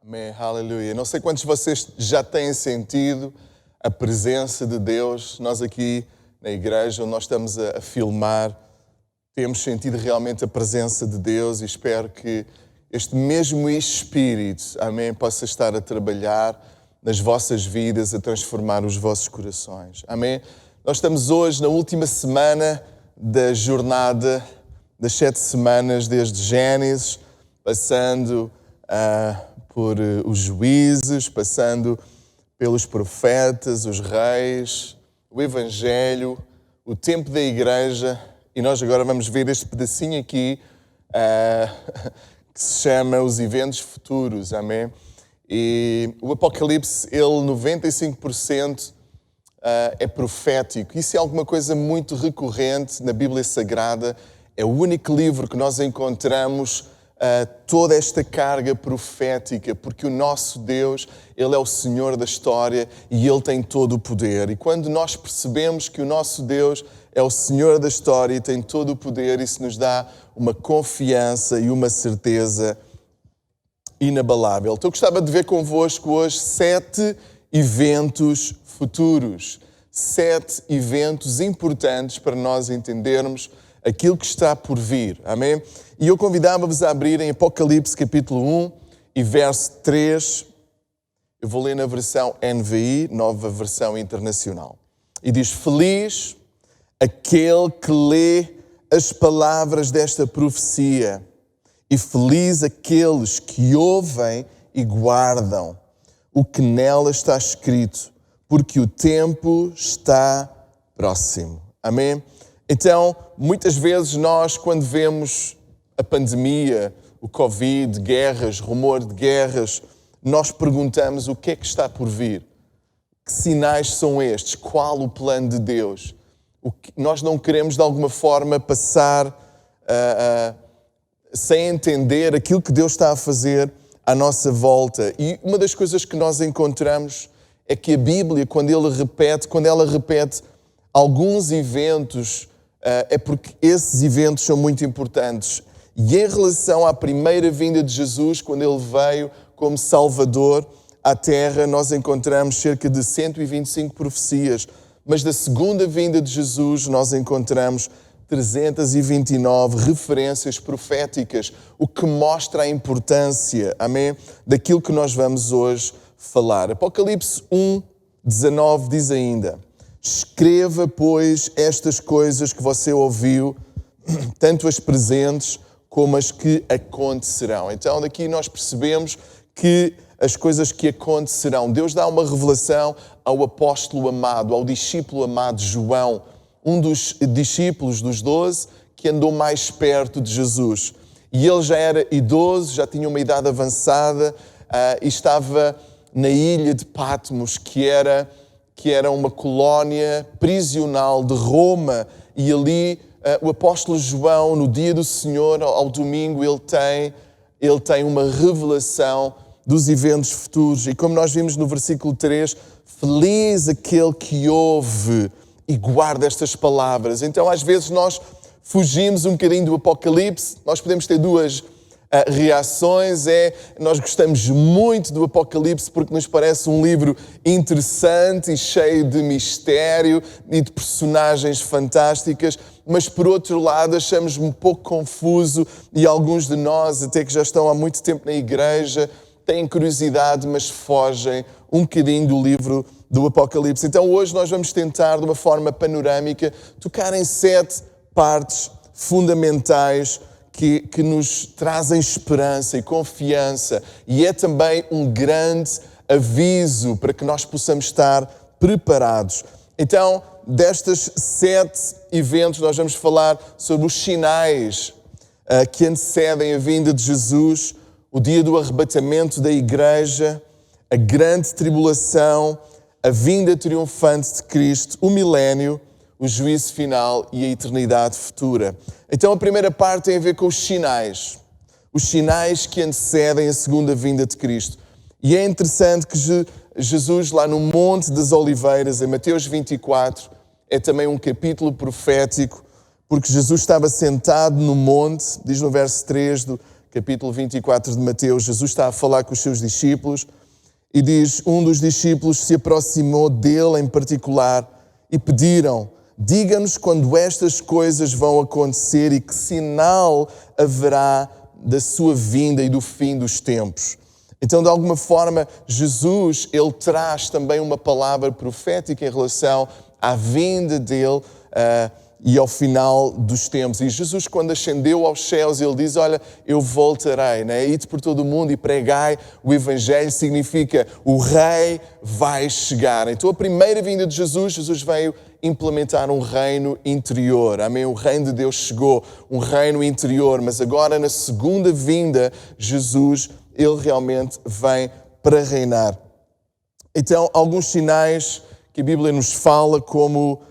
Amém, aleluia. Não sei quantos de vocês já têm sentido a presença de Deus. Nós aqui na igreja, onde nós estamos a filmar, temos sentido realmente a presença de Deus e espero que este mesmo Espírito, amém, possa estar a trabalhar nas vossas vidas, a transformar os vossos corações. Amém? Nós estamos hoje na última semana da jornada das 7 semanas desde Gênesis, passando por os juízes, passando pelos profetas, os reis, o Evangelho, o tempo da igreja, e nós agora vamos ver este pedacinho aqui que se chama os eventos futuros, amém? E o Apocalipse, ele 95% é profético. Isso é alguma coisa muito recorrente na Bíblia Sagrada. É o único livro que nós encontramos toda esta carga profética, porque o nosso Deus, Ele é o Senhor da história e Ele tem todo o poder. E quando nós percebemos que o nosso Deus é o Senhor da história e tem todo o poder, isso nos dá uma confiança e uma certeza inabalável. Então eu gostava de ver convosco hoje 7 eventos futuros. 7 eventos importantes para nós entendermos aquilo que está por vir. Amém? E eu convidava-vos a abrir em Apocalipse capítulo 1 e verso 3. Eu vou ler na versão NVI, nova versão internacional. E diz: Feliz aquele que lê as palavras desta profecia e feliz aqueles que ouvem e guardam o que nela está escrito, porque o tempo está próximo. Amém? Então, muitas vezes nós, quando vemos a pandemia, o Covid, guerras, rumor de guerras, nós perguntamos o que é que está por vir? Que sinais são estes? Qual o plano de Deus? Nós não queremos, de alguma forma, passar sem entender aquilo que Deus está a fazer à nossa volta. E uma das coisas que nós encontramos é que a Bíblia, quando ela repete alguns eventos, é porque esses eventos são muito importantes. E em relação à primeira vinda de Jesus, quando Ele veio como Salvador à Terra, nós encontramos cerca de 125 profecias. Mas da segunda vinda de Jesus, nós encontramos 329 referências proféticas, o que mostra a importância, amém, daquilo que nós vamos hoje falar. Apocalipse 1, 19 diz ainda: Escreva, pois, estas coisas que você ouviu, tanto as presentes como as que acontecerão. Então, daqui nós percebemos que as coisas que acontecerão, Deus dá uma revelação ao apóstolo amado, ao discípulo amado João, um dos discípulos dos 12 que andou mais perto de Jesus. E ele já era idoso, já tinha uma idade avançada e estava na ilha de Patmos, que era uma colónia prisional de Roma. E ali o apóstolo João, no dia do Senhor, ao domingo, ele tem uma revelação dos eventos futuros. E como nós vimos no versículo 3, feliz aquele que ouve e guarda estas palavras. Então, às vezes, nós fugimos um bocadinho do Apocalipse. Nós podemos ter duas reações. Nós gostamos muito do Apocalipse porque nos parece um livro interessante e cheio de mistério e de personagens fantásticas. Mas, por outro lado, achamos um pouco confuso e alguns de nós, até que já estão há muito tempo na igreja, têm curiosidade, mas fogem um bocadinho do livro do Apocalipse. Então hoje nós vamos tentar, de uma forma panorâmica, tocar em 7 partes fundamentais que nos trazem esperança e confiança. E é também um grande aviso para que nós possamos estar preparados. Então, destes 7 eventos, nós vamos falar sobre os sinais que antecedem a vinda de Jesus, o dia do arrebatamento da igreja, a grande tribulação, a vinda triunfante de Cristo, o milénio, o juízo final e a eternidade futura. Então a primeira parte tem a ver com os sinais que antecedem a segunda vinda de Cristo. E é interessante que Jesus, lá no Monte das Oliveiras, em Mateus 24, é também um capítulo profético, porque Jesus estava sentado no monte, diz no verso 3 do capítulo 24 de Mateus, Jesus está a falar com os seus discípulos e diz, um dos discípulos se aproximou dele em particular e pediram, diga-nos quando estas coisas vão acontecer e que sinal haverá da sua vinda e do fim dos tempos. Então, de alguma forma, Jesus, ele traz também uma palavra profética em relação à vinda dele e ao final dos tempos. E Jesus, quando ascendeu aos céus, ele diz, olha, eu voltarei, né? Ide por todo o mundo e pregai o Evangelho, significa o Rei vai chegar. Então, a primeira vinda de Jesus, Jesus veio implementar um reino interior. Amém? O reino de Deus chegou, um reino interior, mas agora na segunda vinda, Jesus, ele realmente vem para reinar. Então, alguns sinais que a Bíblia nos fala, como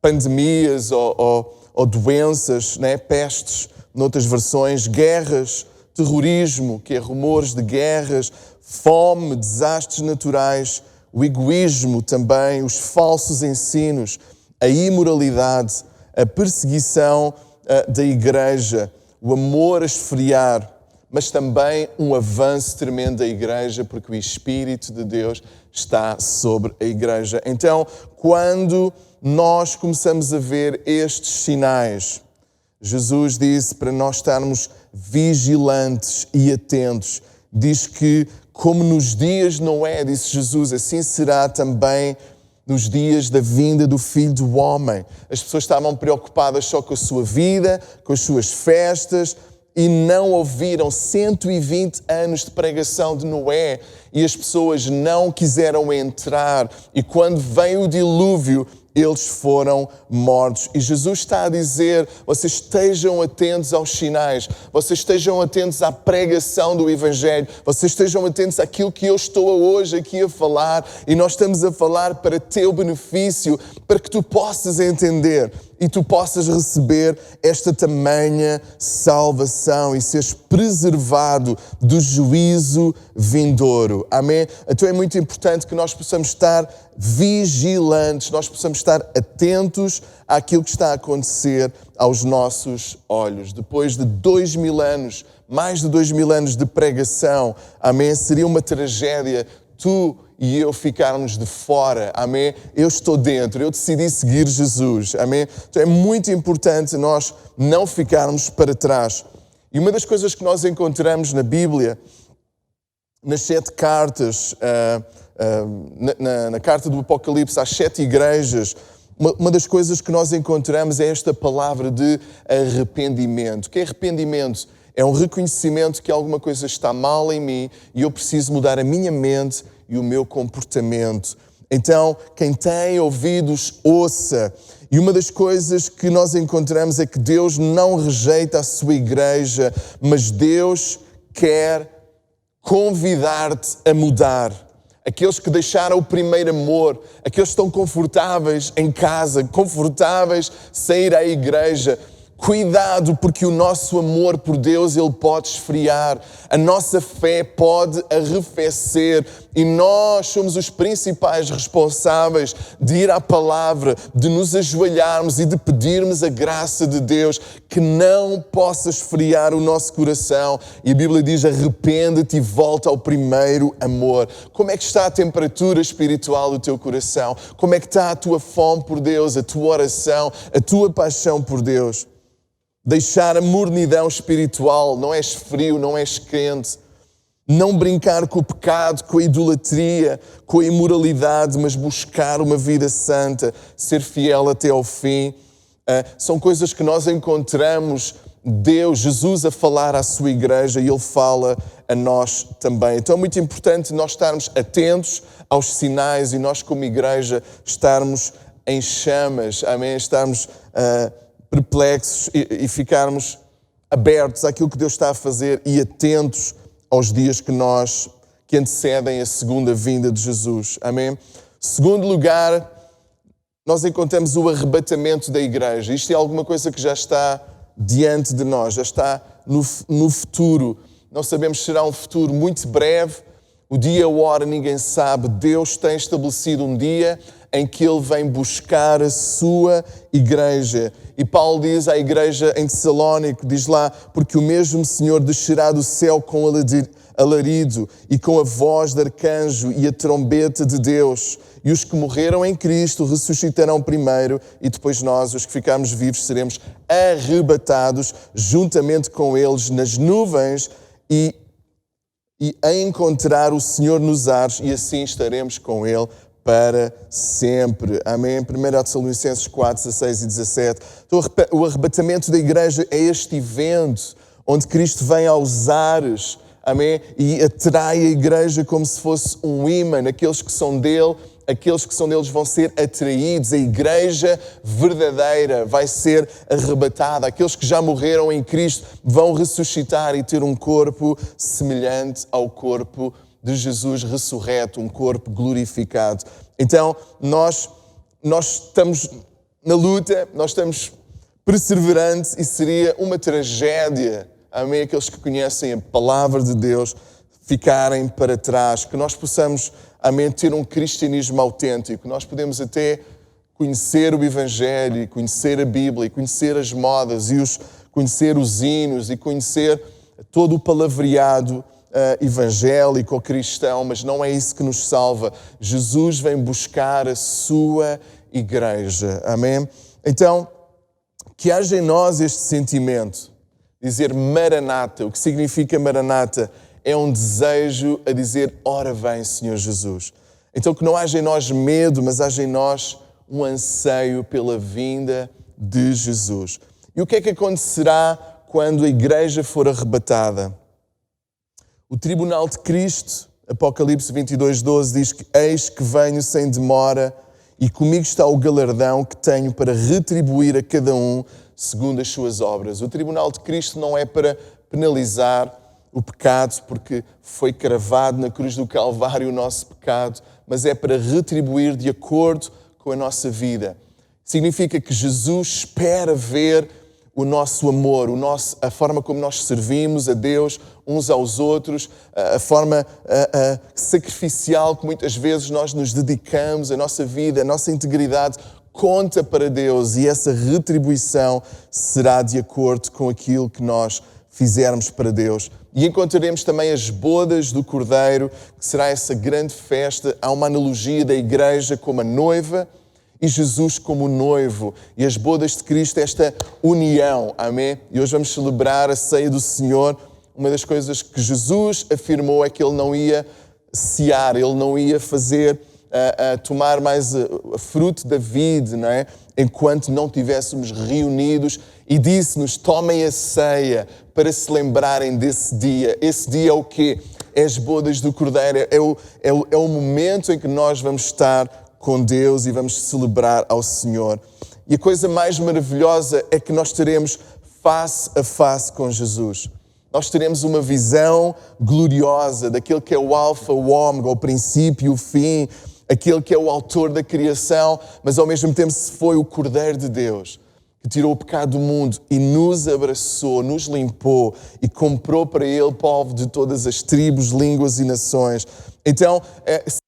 pandemias ou doenças, né? Pestes, noutras versões, guerras, terrorismo, que é rumores de guerras, fome, desastres naturais, o egoísmo também, os falsos ensinos, a imoralidade, a perseguição da igreja, o amor a esfriar, mas também um avanço tremendo da igreja, porque o Espírito de Deus está sobre a igreja. Então, quando nós começamos a ver estes sinais, Jesus disse para nós estarmos vigilantes e atentos. Diz que, como nos dias de Noé, disse Jesus, assim será também nos dias da vinda do Filho do Homem. As pessoas estavam preocupadas só com a sua vida, com as suas festas, e não ouviram 120 anos de pregação de Noé e as pessoas não quiseram entrar. E quando veio o dilúvio, eles foram mortos. E Jesus está a dizer, vocês estejam atentos aos sinais, vocês estejam atentos à pregação do Evangelho, vocês estejam atentos àquilo que eu estou hoje aqui a falar, e nós estamos a falar para teu benefício, para que tu possas entender e tu possas receber esta tamanha salvação e seres preservado do juízo vindouro. Amém? Então é muito importante que nós possamos estar vigilantes, nós possamos estar atentos àquilo que está a acontecer aos nossos olhos. Depois de 2000 anos, mais de 2000 anos de pregação, amém? Seria uma tragédia tu e eu ficarmos de fora, amém? Eu estou dentro, eu decidi seguir Jesus, amém? Então é muito importante nós não ficarmos para trás. E uma das coisas que nós encontramos na Bíblia, nas 7 cartas, na carta do Apocalipse às 7 igrejas, uma das coisas que nós encontramos é esta palavra de arrependimento. O que é arrependimento? É um reconhecimento que alguma coisa está mal em mim e eu preciso mudar a minha mente e o meu comportamento. Então, quem tem ouvidos, ouça. E uma das coisas que nós encontramos é que Deus não rejeita a sua igreja, mas Deus quer convidar-te a mudar. Aqueles que deixaram o primeiro amor, aqueles que estão confortáveis em casa, confortáveis sem ir à igreja. Cuidado, porque o nosso amor por Deus, ele pode esfriar. A nossa fé pode arrefecer. E nós somos os principais responsáveis de ir à palavra, de nos ajoelharmos e de pedirmos a graça de Deus que não possa esfriar o nosso coração. E a Bíblia diz, arrepende-te e volta ao primeiro amor. Como é que está a temperatura espiritual do teu coração? Como é que está a tua fome por Deus, a tua oração, a tua paixão por Deus? Deixar a mornidão espiritual, não és frio, não és quente. Não brincar com o pecado, com a idolatria, com a imoralidade, mas buscar uma vida santa, ser fiel até ao fim. São coisas que nós encontramos Deus, Jesus a falar à sua igreja e Ele fala a nós também. Então é muito importante nós estarmos atentos aos sinais e nós como igreja estarmos em chamas, amém? Estarmos perplexos e ficarmos abertos àquilo que Deus está a fazer e atentos aos dias que antecedem a segunda vinda de Jesus. Amém? Segundo lugar, nós encontramos o arrebatamento da igreja. Isto é alguma coisa que já está diante de nós, já está no futuro. Não sabemos se será um futuro muito breve. O dia, a hora, ninguém sabe. Deus tem estabelecido um dia em que Ele vem buscar a sua igreja. E Paulo diz à igreja em Tessalónico, diz lá, porque o mesmo Senhor descerá do céu com alarido e com a voz de arcanjo e a trombeta de Deus. E os que morreram em Cristo ressuscitarão primeiro e depois nós, os que ficarmos vivos, seremos arrebatados juntamente com eles nas nuvens e a encontrar o Senhor nos ares e assim estaremos com Ele para sempre. Amém? 1 Tessalonicenses 4, 16 e 17. Então, o arrebatamento da igreja é este evento onde Cristo vem aos ares, amém? E atrai a igreja como se fosse um ímã. Aqueles que são dele vão ser atraídos. A igreja verdadeira vai ser arrebatada. Aqueles que já morreram em Cristo vão ressuscitar e ter um corpo semelhante ao corpo de Jesus ressurreto, um corpo glorificado. Então, nós estamos na luta, nós estamos perseverantes e seria uma tragédia, amém, aqueles que conhecem a palavra de Deus ficarem para trás, que nós possamos, amém, ter um cristianismo autêntico. Nós podemos até conhecer o Evangelho, conhecer a Bíblia, conhecer as modas, conhecer os hinos e conhecer todo o palavreado evangélico ou cristão, mas não é isso que nos salva. Jesus vem buscar a sua igreja. Amém? Então, que haja em nós este sentimento, dizer Maranata. O que significa Maranata? É um desejo a dizer, ora vem, Senhor Jesus. Então que não haja em nós medo, mas haja em nós um anseio pela vinda de Jesus. E o que é que acontecerá quando a igreja for arrebatada? O tribunal de Cristo, Apocalipse 22:12, diz que eis que venho sem demora e comigo está o galardão que tenho para retribuir a cada um segundo as suas obras. O tribunal de Cristo não é para penalizar o pecado, porque foi cravado na cruz do Calvário o nosso pecado, mas é para retribuir de acordo com a nossa vida. Significa que Jesus espera ver o nosso amor, a forma como nós servimos a Deus uns aos outros, a forma sacrificial que muitas vezes nós nos dedicamos, a nossa vida, a nossa integridade conta para Deus e essa retribuição será de acordo com aquilo que nós fizermos para Deus. E encontraremos também as bodas do Cordeiro, que será essa grande festa. Há uma analogia da igreja como a noiva e Jesus como o noivo. E as bodas de Cristo, esta união. Amém? E hoje vamos celebrar a ceia do Senhor. Uma das coisas que Jesus afirmou é que Ele não ia cear, Ele não ia tomar mais a fruto da vide, não é? Enquanto não estivéssemos reunidos, e disse-nos, tomem a ceia para se lembrarem desse dia. Esse dia é o quê? É as bodas do Cordeiro, é o momento em que nós vamos estar com Deus e vamos celebrar ao Senhor. E a coisa mais maravilhosa é que nós teremos face a face com Jesus. Nós teremos uma visão gloriosa daquele que é o alfa, o ômega, o princípio e o fim, aquele que é o autor da criação, mas ao mesmo tempo se foi o Cordeiro de Deus, que tirou o pecado do mundo e nos abraçou, nos limpou e comprou para Ele povo de todas as tribos, línguas e nações. Então,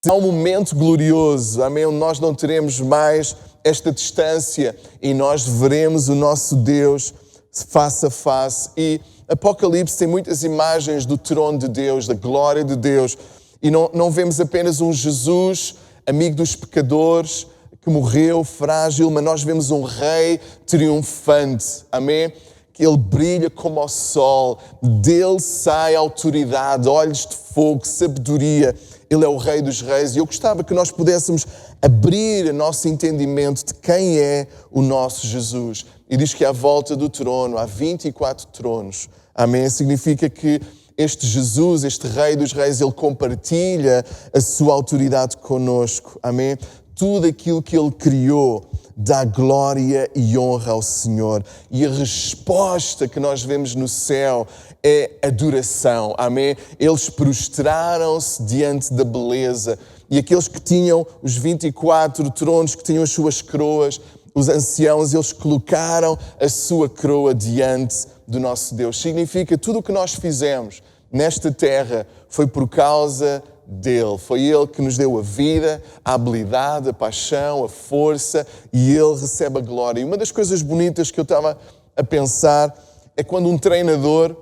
será um momento glorioso, amém, onde nós não teremos mais esta distância e nós veremos o nosso Deus face a face. E Apocalipse tem muitas imagens do trono de Deus, da glória de Deus, e não vemos apenas um Jesus, amigo dos pecadores, que morreu frágil, mas nós vemos um rei triunfante, amém? Que ele brilha como o sol, dele sai autoridade, olhos de fogo, sabedoria. Ele é o Rei dos Reis e eu gostava que nós pudéssemos abrir o nosso entendimento de quem é o nosso Jesus. E diz que à volta do trono há 24 tronos, amém? Significa que este Jesus, este Rei dos Reis, Ele compartilha a sua autoridade conosco, amém? Tudo aquilo que Ele criou dá glória e honra ao Senhor. E a resposta que nós vemos no céu é adoração, amém? Eles prostraram-se diante da beleza. E aqueles que tinham os 24 tronos, que tinham as suas coroas, os anciãos, eles colocaram a sua coroa diante do nosso Deus. Significa tudo o que nós fizemos nesta terra foi por causa dele. Foi ele que nos deu a vida, a habilidade, a paixão, a força, e ele recebe a glória. E uma das coisas bonitas que eu estava a pensar é quando um treinador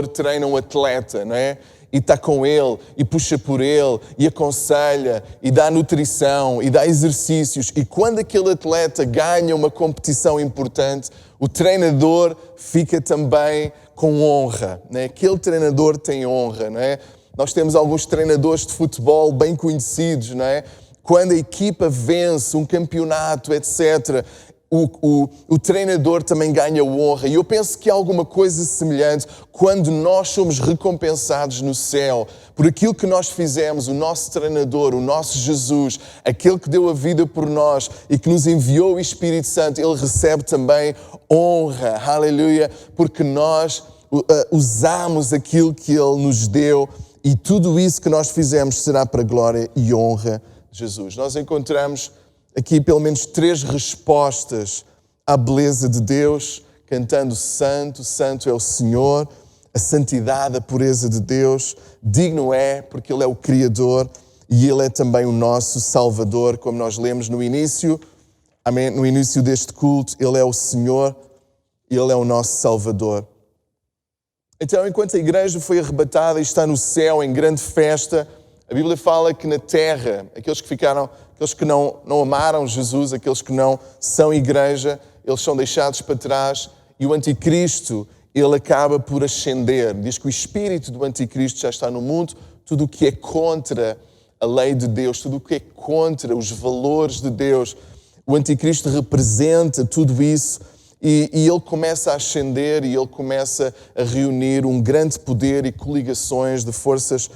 treina um atleta, não é? E está com ele, e puxa por ele, e aconselha, e dá nutrição, e dá exercícios. E quando aquele atleta ganha uma competição importante, o treinador fica também com honra, não é? Aquele treinador tem honra, não é? Nós temos alguns treinadores de futebol bem conhecidos, não é? Quando a equipa vence um campeonato, etc., o treinador também ganha honra. E eu penso que há alguma coisa semelhante quando nós somos recompensados no céu por aquilo que nós fizemos. O nosso treinador, o nosso Jesus, aquele que deu a vida por nós e que nos enviou o Espírito Santo, ele recebe também honra, aleluia, porque nós usamos aquilo que ele nos deu, e tudo isso que nós fizemos será para a glória e honra de Jesus. Nós encontramos aqui pelo menos 3 respostas à beleza de Deus, cantando Santo, Santo é o Senhor, a santidade, a pureza de Deus, digno é porque Ele é o Criador e Ele é também o nosso Salvador, como nós lemos no início, amém? No início deste culto, Ele é o Senhor, Ele é o nosso Salvador. Então, enquanto a igreja foi arrebatada e está no céu em grande festa, a Bíblia fala que na terra, aqueles que não amaram Jesus, aqueles que não são igreja, eles são deixados para trás, e o anticristo, ele acaba por ascender. Diz que o espírito do anticristo já está no mundo, tudo o que é contra a lei de Deus, tudo o que é contra os valores de Deus. O anticristo representa tudo isso, e ele começa a ascender, e ele começa a reunir um grande poder e coligações de forças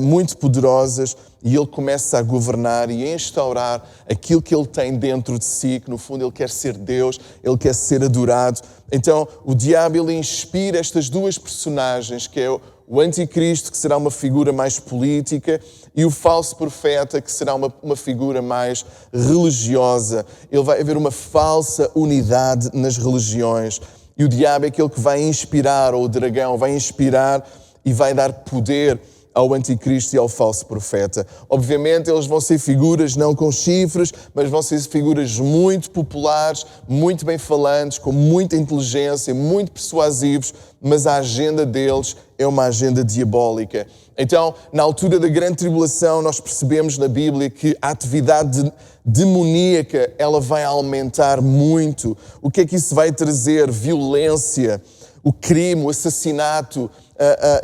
muito poderosas, e ele começa a governar e a instaurar aquilo que ele tem dentro de si, que no fundo ele quer ser Deus, ele quer ser adorado. Então o diabo, ele inspira estas 2 personagens, que é o anticristo, que será uma figura mais política, e o falso profeta, que será uma figura mais religiosa. Ele vai haver uma falsa unidade nas religiões, e o diabo é aquele que vai inspirar, ou o dragão vai inspirar e vai dar poder ao anticristo e ao falso profeta. Obviamente eles vão ser figuras não com chifres, mas vão ser figuras muito populares, muito bem falantes, com muita inteligência, muito persuasivos, mas a agenda deles é uma agenda diabólica. Então, na altura da grande tribulação, nós percebemos na Bíblia que a atividade demoníaca, ela vai aumentar muito. O que é que isso vai trazer? Violência, o crime, o assassinato,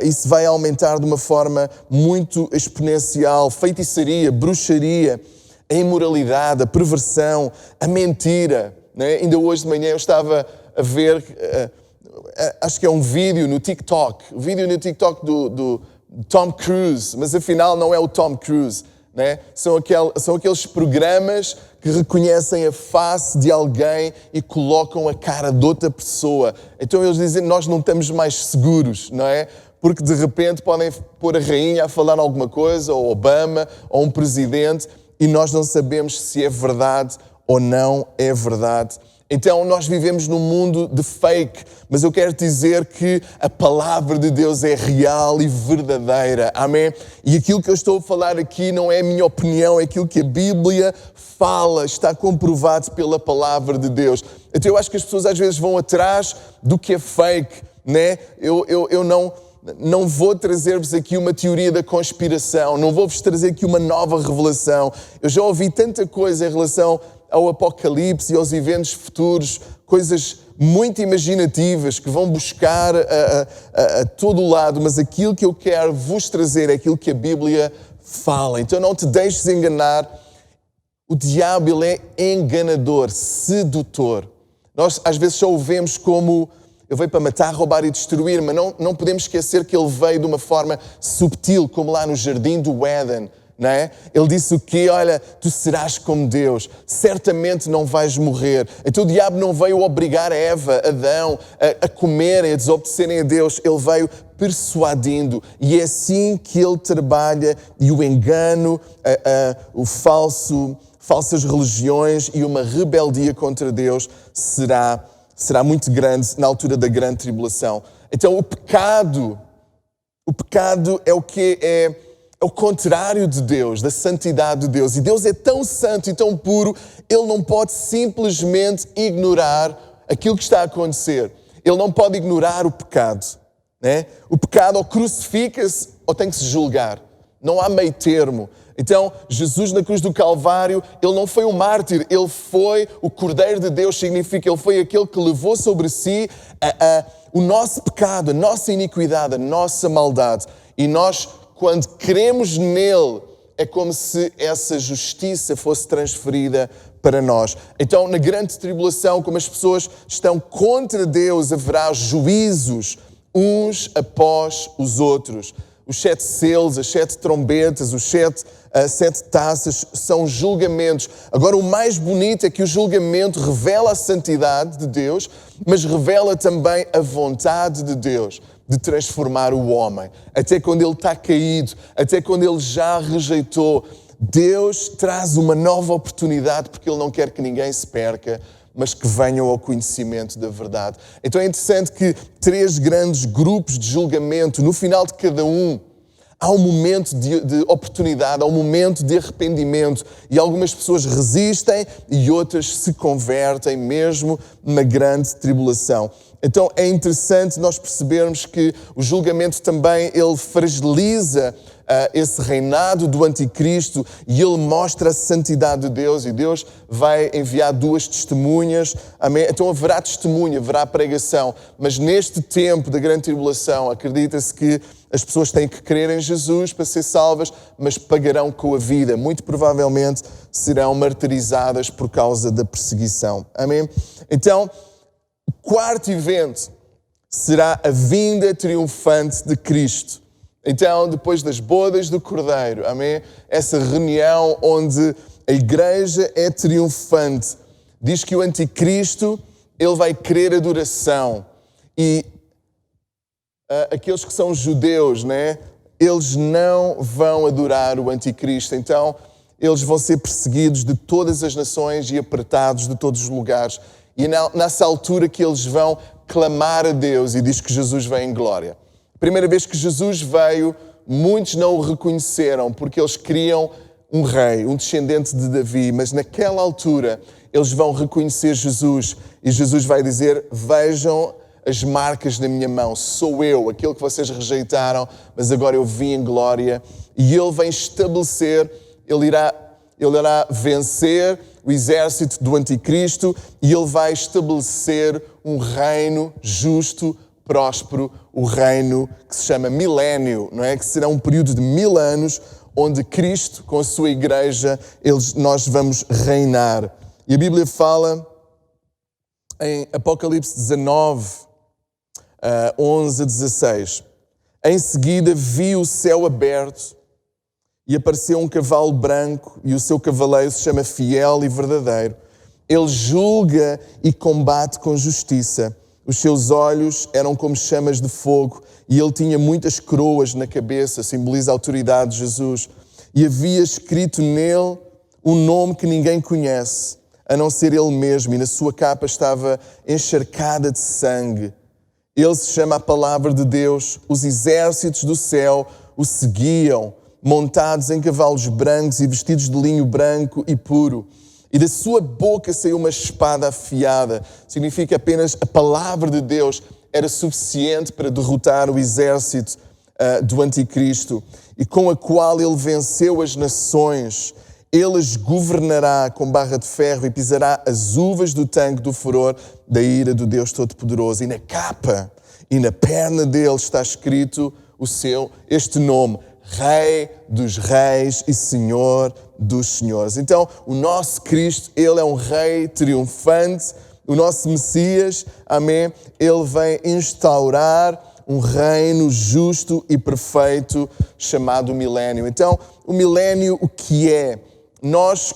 isso vai aumentar de uma forma muito exponencial. Feitiçaria, bruxaria, a imoralidade, a perversão, a mentira, né? Ainda hoje de manhã eu estava a ver, acho que é um vídeo no TikTok, do Tom Cruise, mas afinal não é o Tom Cruise, né? São aqueles programas que reconhecem a face de alguém e colocam a cara de outra pessoa. Então eles dizem, nós não estamos mais seguros, não é? Porque de repente podem pôr a rainha a falar alguma coisa, ou Obama, ou um presidente, e nós não sabemos se é verdade ou não é verdade. Então nós vivemos num mundo de fake, mas eu quero dizer que a palavra de Deus é real e verdadeira, amém? E aquilo que eu estou a falar aqui não é a minha opinião, é aquilo que a Bíblia fala, está comprovado pela palavra de Deus. Então eu acho que as pessoas às vezes vão atrás do que é fake, né? Eu não vou trazer-vos aqui uma teoria da conspiração, não vou-vos trazer aqui uma nova revelação. Eu já ouvi tanta coisa em relação ao Apocalipse e aos eventos futuros, coisas muito imaginativas que vão buscar a todo lado, mas aquilo que eu quero vos trazer é aquilo que a Bíblia fala. Então não te deixes enganar. O diabo, ele é enganador, sedutor. Nós às vezes só o vemos como ele veio para matar, roubar e destruir, mas não podemos esquecer que ele veio de uma forma subtil, como lá no jardim do Éden. Não é? Ele disse o quê? Olha, tu serás como Deus, certamente não vais morrer. Então o diabo não veio obrigar Eva, Adão, a comerem, a desobedecerem a Deus. Ele veio persuadindo. E é assim que ele trabalha, e o engano, falsas religiões e uma rebeldia contra Deus será muito grande na altura da grande tribulação. Então o pecado O pecado é o que é o contrário de Deus, da santidade de Deus. E Deus é tão santo e tão puro, Ele não pode simplesmente ignorar aquilo que está a acontecer. Ele não pode ignorar o pecado, né? O pecado ou crucifica-se ou tem que se julgar. Não há meio termo. Então, Jesus na cruz do Calvário, Ele não foi um mártir, Ele foi o Cordeiro de Deus, significa Ele foi aquele que levou sobre si o nosso pecado, a nossa iniquidade, a nossa maldade. E nós, quando cremos nele, é como se essa justiça fosse transferida para nós. Então, na grande tribulação, como as pessoas estão contra Deus, haverá juízos uns após os outros. Os 7 selos, as 7 trombetas, os 7 taças são julgamentos. Agora, o mais bonito é que o julgamento revela a santidade de Deus, mas revela também a vontade de Deus de transformar o homem. Até quando ele está caído, até quando ele já rejeitou, Deus traz uma nova oportunidade porque Ele não quer que ninguém se perca, mas que venham ao conhecimento da verdade. Então é interessante que 3 grandes grupos de julgamento, no final de cada um, há um momento de oportunidade, há um momento de arrependimento. E algumas pessoas resistem e outras se convertem mesmo na grande tribulação. Então é interessante nós percebermos que o julgamento também, ele fragiliza esse reinado do anticristo e ele mostra a santidade de Deus e Deus vai enviar 2 testemunhas. Amém? Então haverá testemunha, haverá pregação, mas neste tempo da grande tribulação acredita-se que as pessoas têm que crer em Jesus para ser salvas, mas pagarão com a vida. Muito provavelmente serão martirizadas por causa da perseguição. Amém? Então, o 4º evento será a vinda triunfante de Cristo. Então, depois das bodas do Cordeiro, amém? Essa reunião onde a igreja é triunfante. Diz que o anticristo, ele vai querer adoração. E aqueles que são judeus, né? Eles não vão adorar o anticristo. Então, eles vão ser perseguidos de todas as nações e apertados de todos os lugares. E nessa altura que eles vão clamar a Deus e diz que Jesus vem em glória. Primeira vez que Jesus veio, muitos não o reconheceram porque eles queriam um rei, um descendente de Davi. Mas naquela altura, eles vão reconhecer Jesus e Jesus vai dizer: vejam as marcas na minha mão, sou eu, aquele que vocês rejeitaram, mas agora eu vim em glória. E Ele vem estabelecer, Ele irá vencer o exército do anticristo e Ele vai estabelecer um reino justo, próspero, o reino que se chama milénio, não é? Que será um período de 1000 anos onde Cristo, com a sua igreja, nós vamos reinar. E a Bíblia fala em Apocalipse 19, 11 a 16. Em seguida vi o céu aberto e apareceu um cavalo branco e o seu cavaleiro se chama Fiel e Verdadeiro. Ele julga e combate com justiça. Os seus olhos eram como chamas de fogo e ele tinha muitas coroas na cabeça, simboliza a autoridade de Jesus. E havia escrito nele um nome que ninguém conhece, a não ser ele mesmo, e na sua capa estava encharcada de sangue. Ele se chama a Palavra de Deus. Os exércitos do céu o seguiam, montados em cavalos brancos e vestidos de linho branco e puro. E da sua boca saiu uma espada afiada. Significa apenas a palavra de Deus era suficiente para derrotar o exército do anticristo. E com a qual ele venceu as nações. Ele as governará com barra de ferro e pisará as uvas do tanque do furor da ira do Deus Todo-Poderoso. E na capa e na perna dele está escrito este nome: Rei dos Reis e Senhor dos Senhores. Então, o nosso Cristo, Ele é um Rei triunfante. O nosso Messias, amém, Ele vem instaurar um reino justo e perfeito chamado milénio. Então, o milénio, o que é? Nós,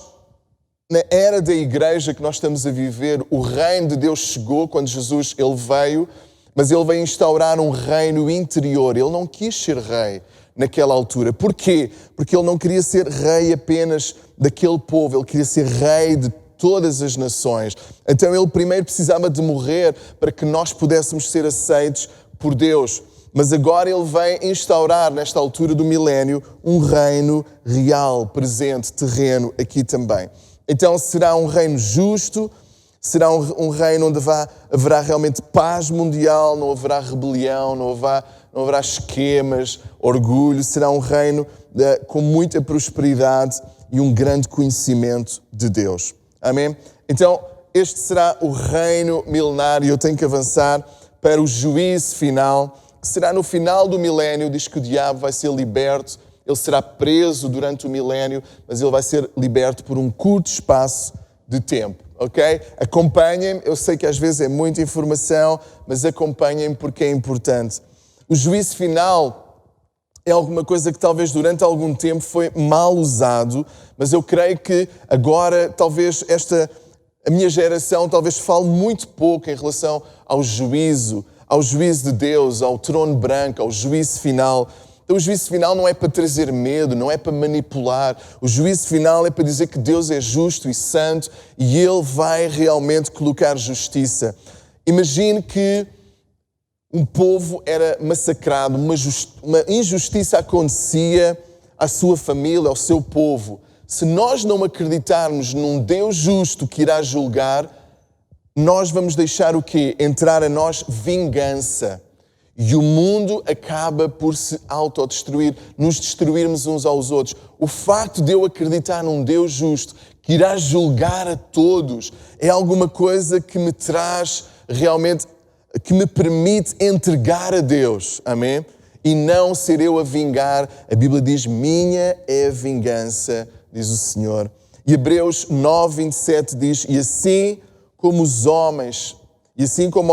na era da igreja que nós estamos a viver, o reino de Deus chegou quando Jesus ele veio, mas Ele veio instaurar um reino interior. Ele não quis ser rei naquela altura. Porquê? Porque Ele não queria ser rei apenas daquele povo, Ele queria ser rei de todas as nações. Então Ele primeiro precisava de morrer para que nós pudéssemos ser aceitos por Deus. Mas agora ele vem instaurar, nesta altura do milénio, um reino real, presente, terreno, aqui também. Então será um reino justo, será um reino onde haverá realmente paz mundial, não haverá rebelião, não haverá esquemas, orgulho. Será um reino com muita prosperidade e um grande conhecimento de Deus. Amém? Então, este será o reino milenário. Eu tenho que avançar para o juízo final, que será no final do milénio. Diz que o diabo vai ser liberto. Ele será preso durante o milénio, mas ele vai ser liberto por um curto espaço de tempo. Ok? Acompanhem-me. Eu sei que às vezes é muita informação, mas acompanhem-me porque é importante. O juízo final é alguma coisa que talvez durante algum tempo foi mal usado, mas eu creio que agora talvez a minha geração talvez fale muito pouco em relação ao juízo de Deus, ao trono branco, ao juízo final. Então o juízo final não é para trazer medo, não é para manipular. O juízo final é para dizer que Deus é justo e santo e Ele vai realmente colocar justiça. Imagine que um povo era massacrado, uma injustiça acontecia à sua família, ao seu povo. Se nós não acreditarmos num Deus justo que irá julgar, nós vamos deixar o quê? Entrar a nós vingança. E o mundo acaba por se autodestruir, nos destruirmos uns aos outros. O facto de eu acreditar num Deus justo, que irá julgar a todos, é alguma coisa que me traz realmente, que me permite entregar a Deus, amém? E não ser eu a vingar. A Bíblia diz, minha é a vingança, diz o Senhor. E Hebreus 9:27 diz, e assim como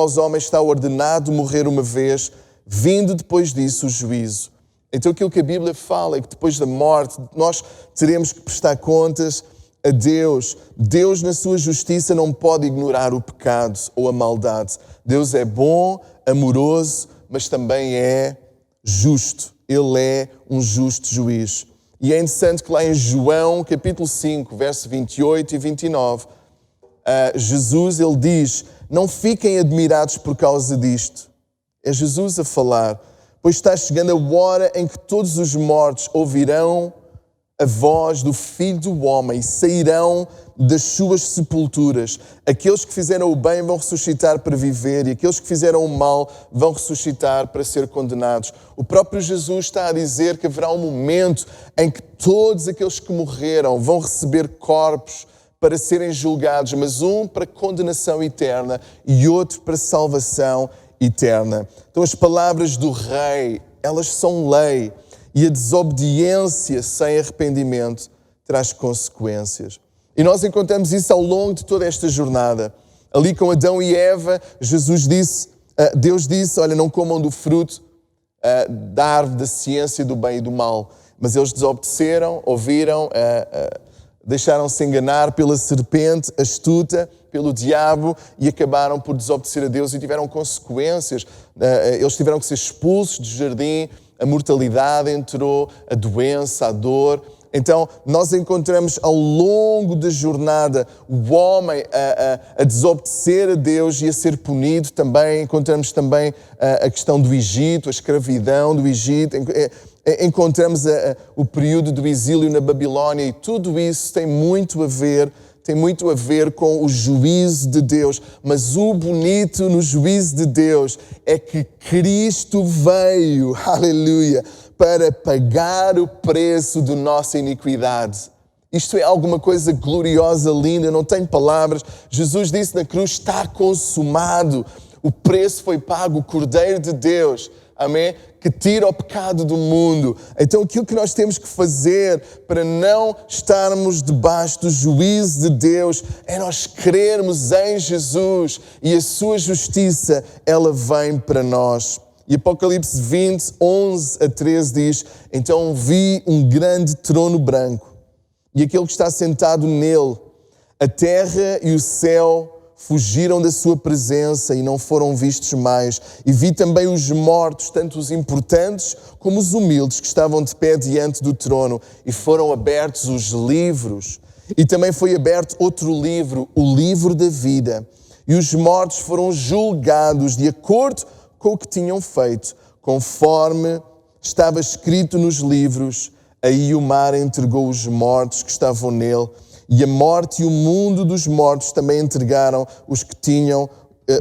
aos homens está ordenado morrer uma vez, vindo depois disso o juízo. Então aquilo que a Bíblia fala é que depois da morte nós teremos que prestar contas a Deus. Deus na sua justiça não pode ignorar o pecado ou a maldade. Deus é bom, amoroso, mas também é justo. Ele é um justo juiz. E é interessante que lá em João capítulo 5, verso 28 e 29, Jesus, ele diz, não fiquem admirados por causa disto. É Jesus a falar. Pois está chegando a hora em que todos os mortos ouvirão a voz do Filho do Homem e sairão das suas sepulturas. Aqueles que fizeram o bem vão ressuscitar para viver e aqueles que fizeram o mal vão ressuscitar para ser condenados. O próprio Jesus está a dizer que haverá um momento em que todos aqueles que morreram vão receber corpos para serem julgados, mas um para condenação eterna e outro para salvação eterna. Então as palavras do Rei, elas são lei e a desobediência sem arrependimento traz consequências. E nós encontramos isso ao longo de toda esta jornada. Ali com Adão e Eva, Deus disse, olha, não comam do fruto da árvore da ciência do bem e do mal. Mas eles desobedeceram, ouviram, deixaram-se enganar pela serpente astuta, pelo diabo e acabaram por desobedecer a Deus e tiveram consequências. Eles tiveram que ser expulsos do jardim, a mortalidade entrou, a doença, a dor. Então, nós encontramos ao longo da jornada o homem a desobedecer a Deus e a ser punido também. Encontramos também a questão do Egito, a escravidão do Egito. Encontramos o período do exílio na Babilónia e tudo isso tem muito a ver com o juízo de Deus. Mas o bonito no juízo de Deus é que Cristo veio, aleluia, para pagar o preço da nossa iniquidade. Isto é alguma coisa gloriosa, linda, eu não tenho palavras. Jesus disse na cruz, está consumado. O preço foi pago, o Cordeiro de Deus, amém? Que tira o pecado do mundo. Então aquilo que nós temos que fazer para não estarmos debaixo do juízo de Deus é nós crermos em Jesus e a sua justiça, ela vem para nós. E Apocalipse 20, 11 a 13 diz, então vi um grande trono branco e aquele que está sentado nele, a terra e o céu fugiram da sua presença e não foram vistos mais. E vi também os mortos, tanto os importantes como os humildes, que estavam de pé diante do trono. E foram abertos os livros. E também foi aberto outro livro, o livro da vida. E os mortos foram julgados de acordo com o que tinham feito, conforme estava escrito nos livros, aí o mar entregou os mortos que estavam nele, e a morte e o mundo dos mortos também entregaram os que tinham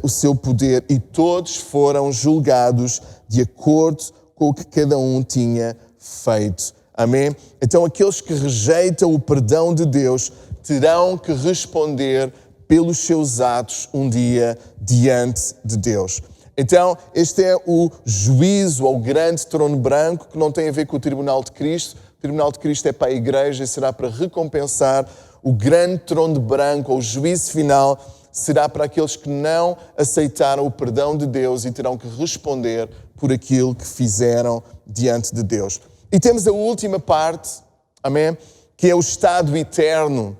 o seu poder, e todos foram julgados de acordo com o que cada um tinha feito. Amém? Então aqueles que rejeitam o perdão de Deus terão que responder pelos seus atos um dia diante de Deus. Então, este é o juízo ao grande trono branco, que não tem a ver com o tribunal de Cristo. O tribunal de Cristo é para a igreja e será para recompensar. O grande trono branco, ou o juízo final, será para aqueles que não aceitaram o perdão de Deus e terão que responder por aquilo que fizeram diante de Deus. E temos a última parte, amém? Que é o estado eterno.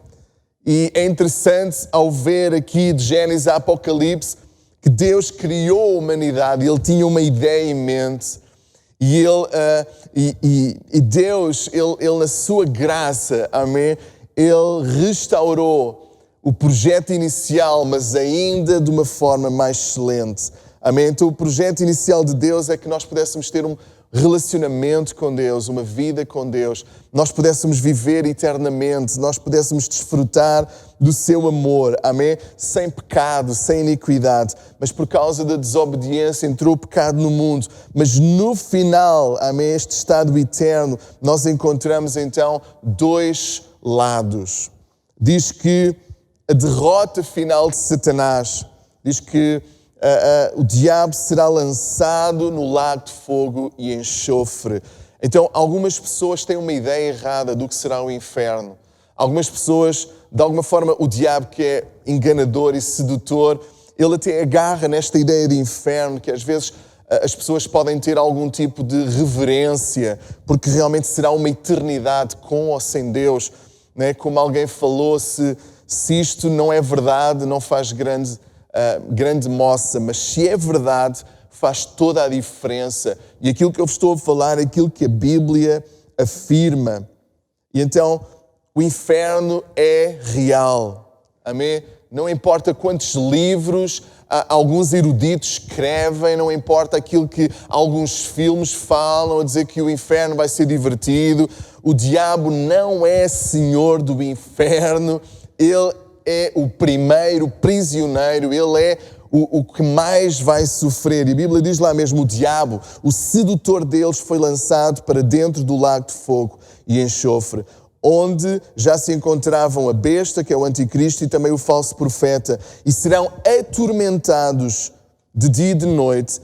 E é interessante ao ver aqui de Gênesis a Apocalipse que Deus criou a humanidade, Ele tinha uma ideia em mente e Deus, ele na sua graça, amém, Ele restaurou o projeto inicial, mas ainda de uma forma mais excelente. Amém? Então o projeto inicial de Deus é que nós pudéssemos ter um relacionamento com Deus, uma vida com Deus, nós pudéssemos viver eternamente, nós pudéssemos desfrutar do seu amor, amém? Sem pecado, sem iniquidade, mas por causa da desobediência entrou o pecado no mundo, mas no final, amém, este estado eterno, nós encontramos então dois lados. Diz que a derrota final de Satanás, diz que o diabo será lançado no lago de fogo e enxofre. Então, algumas pessoas têm uma ideia errada do que será o inferno. Algumas pessoas, de alguma forma, o diabo, que é enganador e sedutor, ele até agarra nesta ideia de inferno, que às vezes as pessoas podem ter algum tipo de reverência, porque realmente será uma eternidade com ou sem Deus. Né? Como alguém falou, se isto não é verdade, não faz grande moça, mas se é verdade, faz toda a diferença. E aquilo que eu vos estou a falar é aquilo que a Bíblia afirma. E então, o inferno é real. Amém? Não importa quantos livros alguns eruditos escrevem, não importa aquilo que alguns filmes falam, a dizer que o inferno vai ser divertido. O diabo não é senhor do inferno, ele é o primeiro prisioneiro, ele é o que mais vai sofrer. E a Bíblia diz lá mesmo, o diabo, o sedutor deles, foi lançado para dentro do lago de fogo e enxofre, onde já se encontravam a besta, que é o anticristo, e também o falso profeta, e serão atormentados de dia e de noite,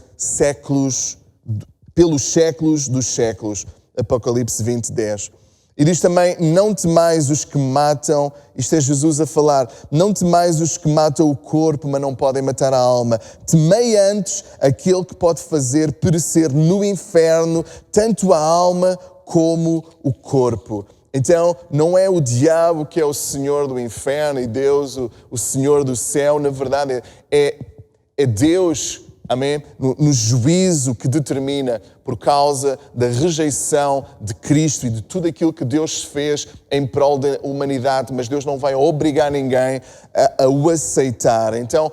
pelos séculos dos séculos. Apocalipse 20:10. E diz também, não temais os que matam, isto é Jesus a falar, não temais os que matam o corpo, mas não podem matar a alma. Temei antes aquele que pode fazer perecer no inferno tanto a alma como o corpo. Então, não é o diabo que é o senhor do inferno e Deus o senhor do céu, na verdade é Deus, amém, no juízo que determina por causa da rejeição de Cristo e de tudo aquilo que Deus fez em prol da humanidade, mas Deus não vai obrigar ninguém a o aceitar. Então,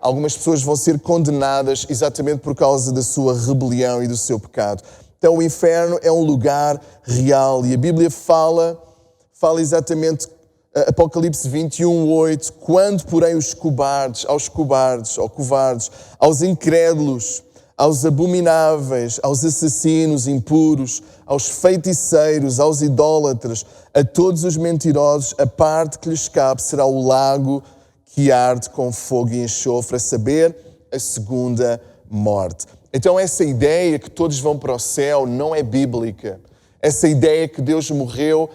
algumas pessoas vão ser condenadas exatamente por causa da sua rebelião e do seu pecado. Então, o inferno é um lugar real e a Bíblia fala exatamente, Apocalipse 21:8, quando, porém, aos covardes, aos incrédulos, aos abomináveis, aos assassinos impuros, aos feiticeiros, aos idólatras, a todos os mentirosos, a parte que lhes cabe será o lago que arde com fogo e enxofre, a saber, a segunda morte. Então essa ideia que todos vão para o céu não é bíblica. Essa ideia que Deus morreu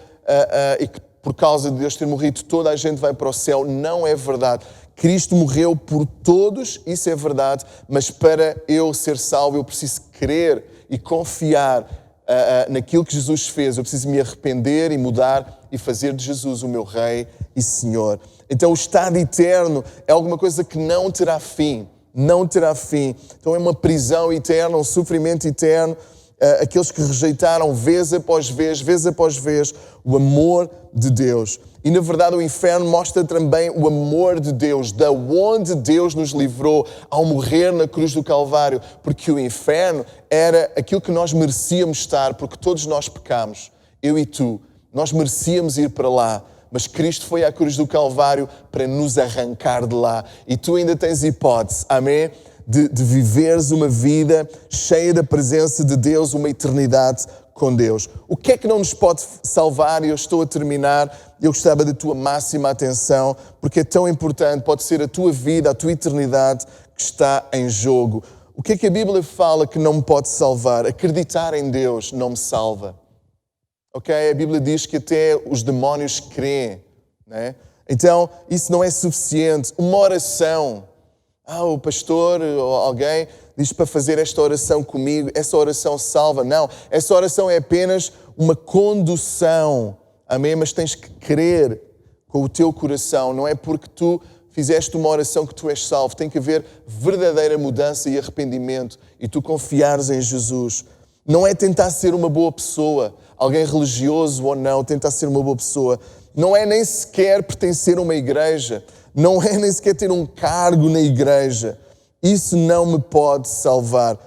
e que por causa de Deus ter morrido toda a gente vai para o céu não é verdade. Cristo morreu por todos, isso é verdade, mas para eu ser salvo eu preciso crer e confiar naquilo que Jesus fez. Eu preciso me arrepender e mudar e fazer de Jesus o meu Rei e Senhor. Então o estado eterno é alguma coisa que não terá fim. Não terá fim. Então é uma prisão eterna, um sofrimento eterno. aqueles que rejeitaram vez após vez, o amor de Deus. E na verdade o inferno mostra também o amor de Deus, da onde Deus nos livrou ao morrer na cruz do Calvário, porque o inferno era aquilo que nós merecíamos estar, porque todos nós pecamos, eu e tu, nós merecíamos ir para lá, mas Cristo foi à cruz do Calvário para nos arrancar de lá. E tu ainda tens hipótese, amém? De viveres uma vida cheia da presença de Deus, uma eternidade com Deus. O que é que não nos pode salvar? E eu estou a terminar. Eu gostava da tua máxima atenção, porque é tão importante. Pode ser a tua vida, a tua eternidade que está em jogo. O que é que a Bíblia fala que não me pode salvar? Acreditar em Deus não me salva. Ok? A Bíblia diz que até os demónios creem, né? Então, isso não é suficiente. Uma oração. O pastor ou alguém diz para fazer esta oração comigo, essa oração salva. Não, essa oração é apenas uma condução. Amém? Mas tens que crer com o teu coração. Não é porque tu fizeste uma oração que tu és salvo. Tem que haver verdadeira mudança e arrependimento e tu confiares em Jesus. Não é tentar ser uma boa pessoa, alguém religioso ou não, tentar ser uma boa pessoa. Não é nem sequer pertencer a uma igreja. Não é nem sequer ter um cargo na igreja. Isso não me pode salvar.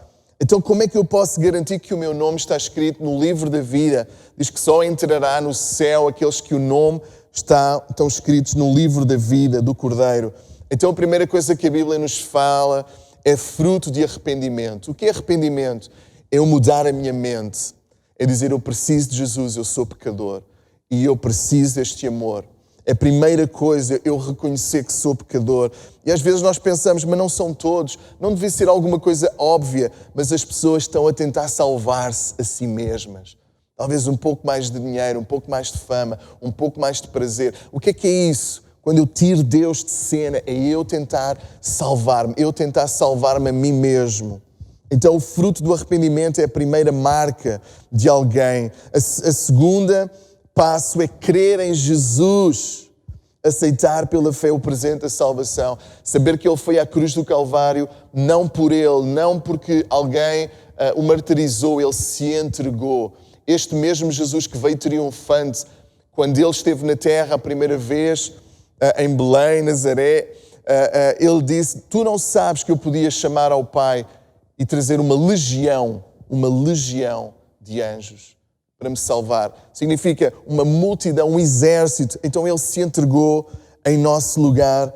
Então como é que eu posso garantir que o meu nome está escrito no livro da vida? Diz que só entrará no céu aqueles que o nome estão escritos no livro da vida do Cordeiro. Então a primeira coisa que a Bíblia nos fala é fruto de arrependimento. O que é arrependimento? É eu mudar a minha mente. É dizer, eu preciso de Jesus, eu sou pecador. E eu preciso deste amor. A primeira coisa, eu reconhecer que sou pecador. E às vezes nós pensamos, mas não são todos. Não devia ser alguma coisa óbvia. Mas as pessoas estão a tentar salvar-se a si mesmas. Talvez um pouco mais de dinheiro, um pouco mais de fama, um pouco mais de prazer. O que é isso? Quando eu tiro Deus de cena, é eu tentar salvar-me. Eu tentar salvar-me a mim mesmo. Então o fruto do arrependimento é a primeira marca de alguém. A segunda passo é crer em Jesus, aceitar pela fé o presente da salvação, saber que Ele foi à cruz do Calvário, não por Ele, não porque alguém o martirizou, Ele se entregou. Este mesmo Jesus que veio triunfante, quando Ele esteve na terra a primeira vez, em Belém, Nazaré, Ele disse, tu não sabes que eu podia chamar ao Pai e trazer uma legião de anjos para me salvar. Significa uma multidão, um exército. Então Ele se entregou em nosso lugar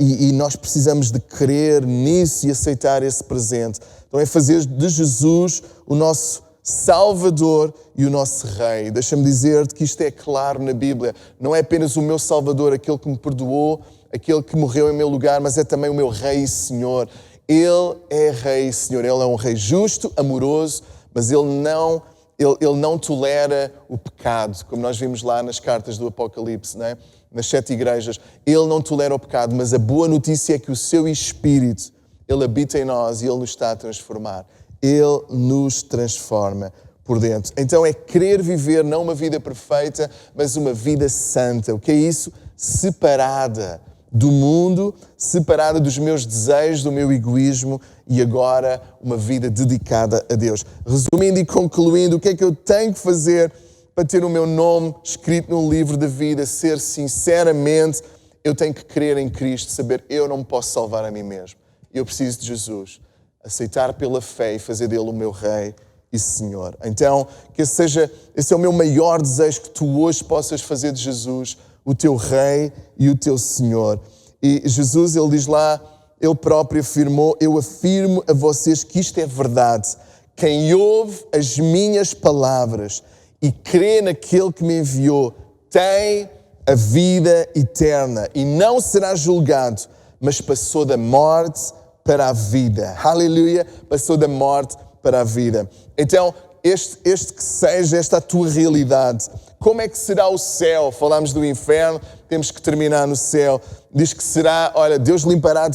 e nós precisamos de crer nisso e aceitar esse presente. Então é fazer de Jesus o nosso Salvador e o nosso Rei. Deixa-me dizer-te que isto é claro na Bíblia. Não é apenas o meu Salvador, aquele que me perdoou, aquele que morreu em meu lugar, mas é também o meu Rei e Senhor. Ele é Rei e Senhor. Ele é um Rei justo, amoroso, mas Ele não tolera o pecado, como nós vimos lá nas cartas do Apocalipse, não é? Nas 7 igrejas. Ele não tolera o pecado, mas a boa notícia é que o seu Espírito, Ele habita em nós e Ele nos está a transformar. Ele nos transforma por dentro. Então é querer viver não uma vida perfeita, mas uma vida santa. O que é isso? Separada do mundo, separada dos meus desejos, do meu egoísmo e agora uma vida dedicada a Deus. Resumindo e concluindo, o que é que eu tenho que fazer para ter o meu nome escrito no livro da vida? Ser sinceramente, eu tenho que crer em Cristo, saber eu não me posso salvar a mim mesmo. Eu preciso de Jesus. Aceitar pela fé e fazer dele o meu Rei e Senhor. Então, que esse é o meu maior desejo, que tu hoje possas fazer de Jesus o teu Rei e o teu Senhor. E Jesus, Ele diz lá, Ele próprio afirmou, eu afirmo a vocês que isto é verdade. Quem ouve as minhas palavras e crê naquele que me enviou, tem a vida eterna e não será julgado, mas passou da morte para a vida. Aleluia! Passou da morte para a vida. Então, este que seja esta a tua realidade. Como é que será o céu? Falámos do inferno, temos que terminar no céu. Diz que será, olha, Deus limpará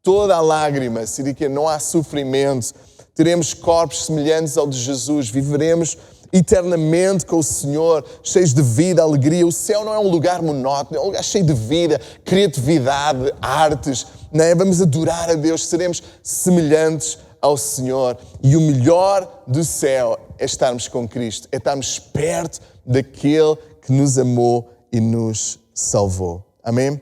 toda a lágrima, significa que não há sofrimento. Teremos corpos semelhantes ao de Jesus, viveremos eternamente com o Senhor, cheios de vida, alegria. O céu não é um lugar monótono, é um lugar cheio de vida, criatividade, artes. Não é? Vamos adorar a Deus, seremos semelhantes ao Senhor. E o melhor do céu é estarmos com Cristo, é estarmos perto daquele que nos amou e nos salvou. Amém?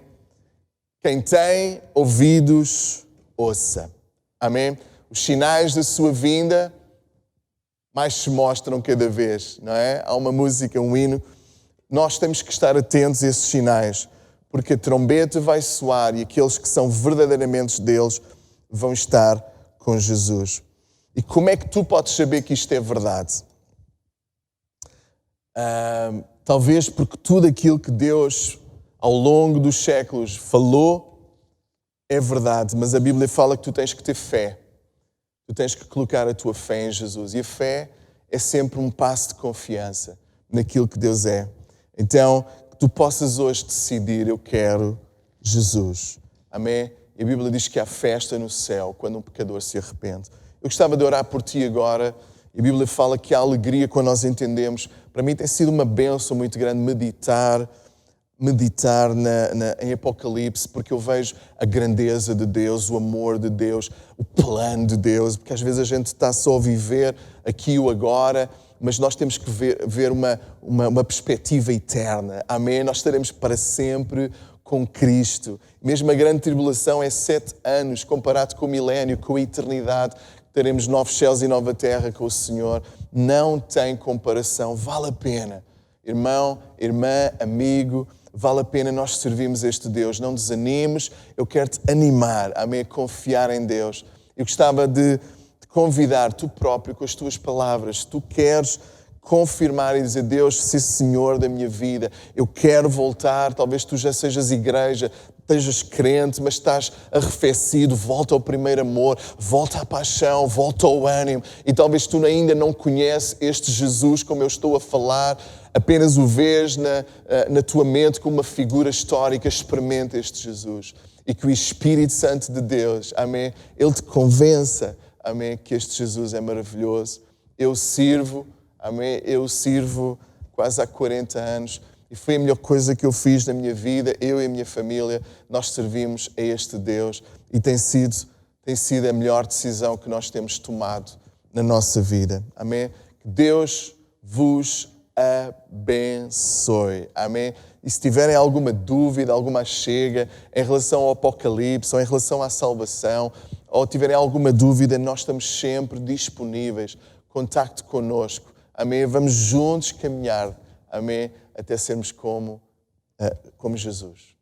Quem tem ouvidos, ouça. Amém? Os sinais da sua vinda mais se mostram cada vez, não é? Há uma música, um hino. Nós temos que estar atentos a esses sinais, porque a trombeta vai soar e aqueles que são verdadeiramente deles vão estar com Jesus. E como é que tu podes saber que isto é verdade? Talvez porque tudo aquilo que Deus, ao longo dos séculos, falou é verdade, mas a Bíblia fala que tu tens que ter fé. Tu tens que colocar a tua fé em Jesus. E a fé é sempre um passo de confiança naquilo que Deus é. Então, que tu possas hoje decidir, eu quero Jesus. Amém? E a Bíblia diz que há festa no céu quando um pecador se arrepende. Eu gostava de orar por ti agora. E a Bíblia fala que há alegria quando nós entendemos. Para mim tem sido uma bênção muito grande meditar em Apocalipse, porque eu vejo a grandeza de Deus, o amor de Deus, o plano de Deus, porque às vezes a gente está só a viver aqui o agora, mas nós temos que ver uma perspectiva eterna. Amém? Nós estaremos para sempre com Cristo. Mesmo a grande tribulação é 7 anos, comparado com o milénio, com a eternidade. Teremos novos céus e nova terra com o Senhor. Não tem comparação. Vale a pena. Irmão, irmã, amigo, vale a pena nós servirmos este Deus. Não desanimes. Eu quero te animar, amém, a confiar em Deus. Eu gostava de te convidar, tu próprio, com as tuas palavras. Se tu queres confirmar e dizer, Deus, ser Senhor da minha vida, eu quero voltar. Talvez tu já sejas igreja, estejas crente, mas estás arrefecido. Volta ao primeiro amor, volta à paixão, volta ao ânimo. E talvez tu ainda não conheces este Jesus como eu estou a falar, apenas o vês na tua mente como uma figura histórica. Experimenta este Jesus. E que o Espírito Santo de Deus, amém, Ele te convença, amém, que este Jesus é maravilhoso. Eu sirvo, amém, eu sirvo quase há 40 anos. E foi a melhor coisa que eu fiz na minha vida, eu e a minha família, nós servimos a este Deus. E tem sido a melhor decisão que nós temos tomado na nossa vida. Amém? Que Deus vos abençoe. Amém? E se tiverem alguma dúvida, alguma chega em relação ao Apocalipse, ou em relação à salvação, ou tiverem alguma dúvida, nós estamos sempre disponíveis. Contacte connosco. Amém? Vamos juntos caminhar. Amém? Até sermos como Jesus.